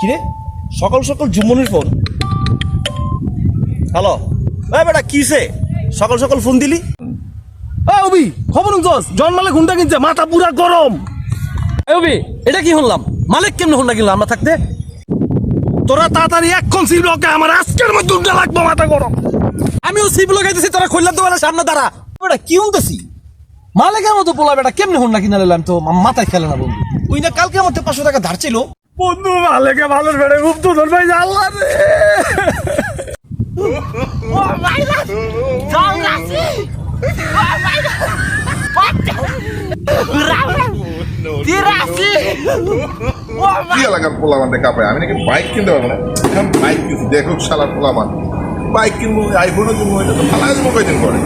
কিরে সকাল সকাল জুম্মনির ফোন। হ্যালো এই বেটা কিসে সকাল সকাল ফোন দিলি? অবি খবর জস জন্মালে ঘুমটা কিনছে মাথা পুরা গরম। এবি এটা কি শুনলাম? মালিক কেমনে হুন্ডা কিনলাম আমরা থাকতে? তোরা তাড়াতাড়ি এখন সি ব্লকে আমার আজকের মধ্যে দুধটা লাগবে মাথা গরম। আমিও সিপ লাগাইতেছি, তোরা খুললাম তোমার সামনে দাঁড়া। বেটা কি শুনতেছি? মালিকের মতো পোলা বেটা কেমনে হুন্ডা কিনা নিলাম তো মাথায় খেলে না বন্ধু। ওই না কালকে আমার 500 টাকা ধার ছিল। বন্ধু ভালোকে ভালোর বেড়ে খুব তো ধর ভাই আল্লাহ রে। কি এলাকার পোলামান দেখা পায়? আমি নাকি বাইক কিনতে পারবো না, এখন বাইক কিনছি। দেখো শালার পোলামান বাইক কিনবো, আইফোনও কিনবো, এটা তো ফালাই দেবো কয়দিন পরে।